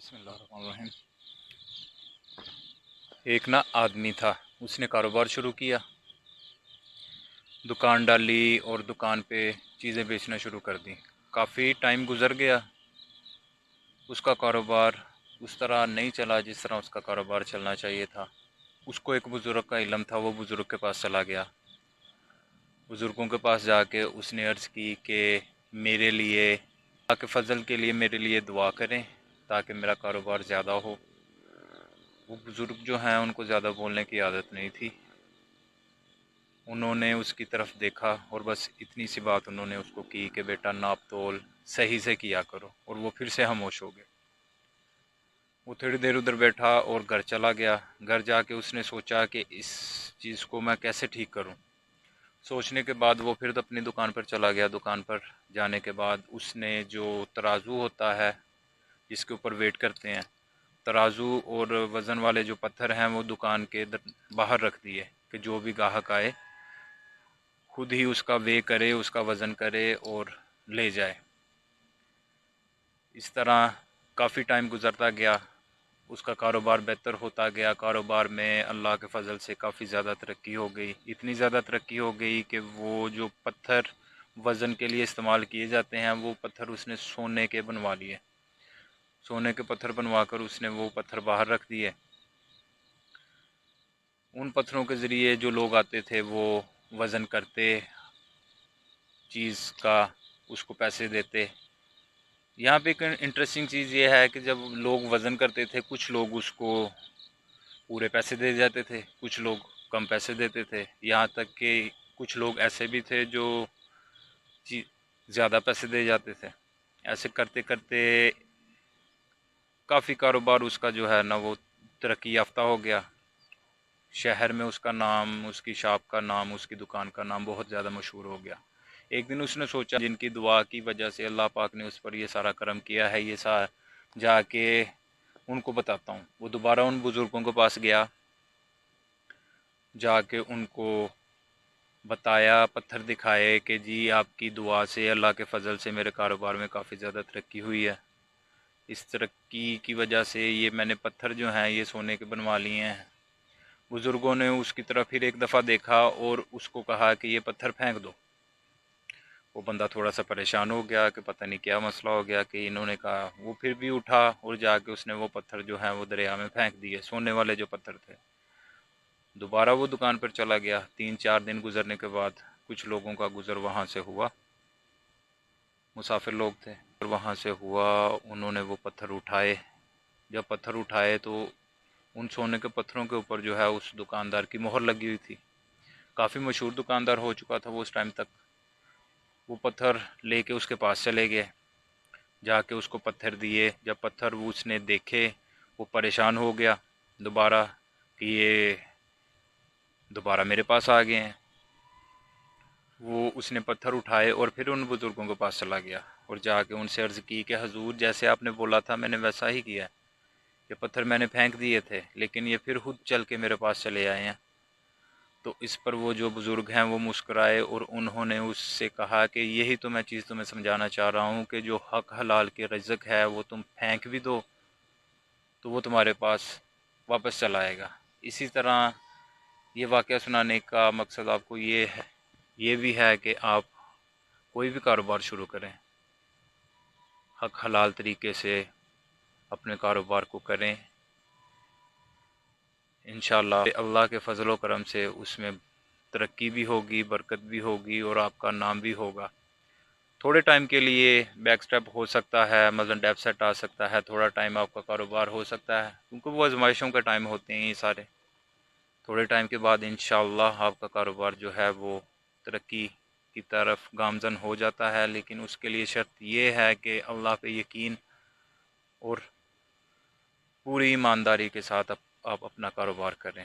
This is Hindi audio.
बिस्मिल्लाहिर्रहमानिर्रहीम। एक ना आदमी था, उसने कारोबार शुरू किया, दुकान डाली और दुकान पे चीज़ें बेचना शुरू कर दी। काफ़ी टाइम गुज़र गया, उसका कारोबार उस तरह नहीं चला जिस तरह उसका कारोबार चलना चाहिए था। उसको एक बुज़ुर्ग का इल्म था, वो बुज़ुर्ग के पास चला गया। बुज़ुर्गों के पास जाके उसने अर्ज़ की कि मेरे लिए, अल्लाह के फ़ज़ल के लिए मेरे लिए दुआ करें ताकि मेरा कारोबार ज़्यादा हो। वो बुज़ुर्ग जो हैं उनको ज़्यादा बोलने की आदत नहीं थी। उन्होंने उसकी तरफ देखा और बस इतनी सी बात उन्होंने उसको की कि बेटा नाप तोल सही से किया करो, और वो फिर से खामोश हो गए। वो थोड़ी देर उधर बैठा और घर चला गया। घर जाके उसने सोचा कि इस चीज़ को मैं कैसे ठीक करूं। सोचने के बाद वो फिर अपनी दुकान पर चला गया। दुकान पर जाने के बाद उसने जो तराजू होता है जिसके ऊपर वेट करते हैं, तराजू और वज़न वाले जो पत्थर हैं वो दुकान के बाहर रख दिए कि जो भी ग्राहक आए खुद ही उसका वे करे, उसका वज़न करे और ले जाए। इस तरह काफ़ी टाइम गुज़रता गया, उसका कारोबार बेहतर होता गया। कारोबार में अल्लाह के फ़ज़ल से काफ़ी ज़्यादा तरक्की हो गई। इतनी ज़्यादा तरक्की हो गई कि वो जो पत्थर वज़न के लिए इस्तेमाल किए जाते हैं वो पत्थर उसने सोने के बनवा लिए। सोने के पत्थर बनवा कर उसने वो पत्थर बाहर रख दिए। उन पत्थरों के ज़रिए जो लोग आते थे वो वज़न करते चीज़ का, उसको पैसे देते। यहाँ पे एक इंटरेस्टिंग चीज़ ये है कि जब लोग वज़न करते थे, कुछ लोग उसको पूरे पैसे दे जाते थे, कुछ लोग कम पैसे देते थे। यहाँ तक कि कुछ लोग ऐसे भी थे जो ज़्यादा पैसे दे जाते थे। ऐसे करते करते काफ़ी कारोबार उसका जो है ना वो तरक्की याफ्ता हो गया। शहर में उसका नाम, उसकी शॉप का नाम, उसकी दुकान का नाम बहुत ज़्यादा मशहूर हो गया। एक दिन उसने सोचा जिनकी दुआ की वजह से अल्लाह पाक ने उस पर ये सारा करम किया है, ये सारा जाके उनको बताता हूँ। वो दोबारा उन बुज़ुर्गों के पास गया, जाके उनको बताया, पत्थर दिखाए कि जी आपकी दुआ से, अल्लाह के फ़ज़ल से मेरे कारोबार में काफ़ी ज़्यादा तरक्की हुई है। इस तरक्की की वजह से ये मैंने पत्थर जो हैं ये सोने के बनवा लिए हैं। बुज़ुर्गों ने उसकी तरफ फिर एक दफ़ा देखा और उसको कहा कि ये पत्थर फेंक दो। वो बंदा थोड़ा सा परेशान हो गया कि पता नहीं क्या मसला हो गया कि इन्होंने कहा। वो फिर भी उठा और जाके उसने वो पत्थर जो हैं वो दरिया में फेंक दिए, सोने वाले जो पत्थर थे। दोबारा वो दुकान पर चला गया। 3-4 दिन गुजरने के बाद कुछ लोगों का गुज़र वहाँ से हुआ, मुसाफिर लोग थे, और वहाँ से हुआ। उन्होंने वो पत्थर उठाए। जब पत्थर उठाए तो उन सोने के पत्थरों के ऊपर जो है उस दुकानदार की मोहर लगी हुई थी। काफ़ी मशहूर दुकानदार हो चुका था वो उस टाइम तक। वो पत्थर लेके उसके पास चले गए, जाके उसको पत्थर दिए। जब पत्थर वो उसने देखे वो परेशान हो गया दोबारा कि ये दोबारा मेरे पास आ गए हैं। वो उसने पत्थर उठाए और फिर उन बुज़ुर्गों के पास चला गया और जाके उनसे अर्ज़ की कि हजूर जैसे आपने बोला था मैंने वैसा ही किया। ये पत्थर मैंने फेंक दिए थे लेकिन ये फिर खुद चल के मेरे पास चले आए हैं। तो इस पर वो जो बुज़ुर्ग हैं वो मुस्कुराए और उन्होंने उससे कहा कि यही तो मैं चीज़ तुम्हें समझाना चाह रहा हूँ कि जो हक हलाल के रिज़्क है वो तुम फेंक भी दो तो वो तुम्हारे पास वापस चला आएगा। इसी तरह ये वाक़या सुनाने का मकसद आपको ये भी है कि आप कोई भी कारोबार शुरू करें, हक हलाल तरीके से अपने कारोबार को करें। इंशाअल्लाह अल्लाह के फ़ज़ल व करम से उसमें तरक्की भी होगी, बरकत भी होगी और आपका नाम भी होगा। थोड़े टाइम के लिए बैक स्टेप हो सकता है, मतलब डेप सेट आ सकता है, थोड़ा टाइम आपका कारोबार हो सकता है क्योंकि वो आज़माइशों का टाइम होते हैं ये सारे। थोड़े टाइम के बाद इंशाअल्लाह आपका कारोबार जो है वो तरक्की की तरफ गामज़न हो जाता है। लेकिन उसके लिए शर्त ये है कि अल्लाह पे यकीन और पूरी ईमानदारी के साथ आप अपना कारोबार करें।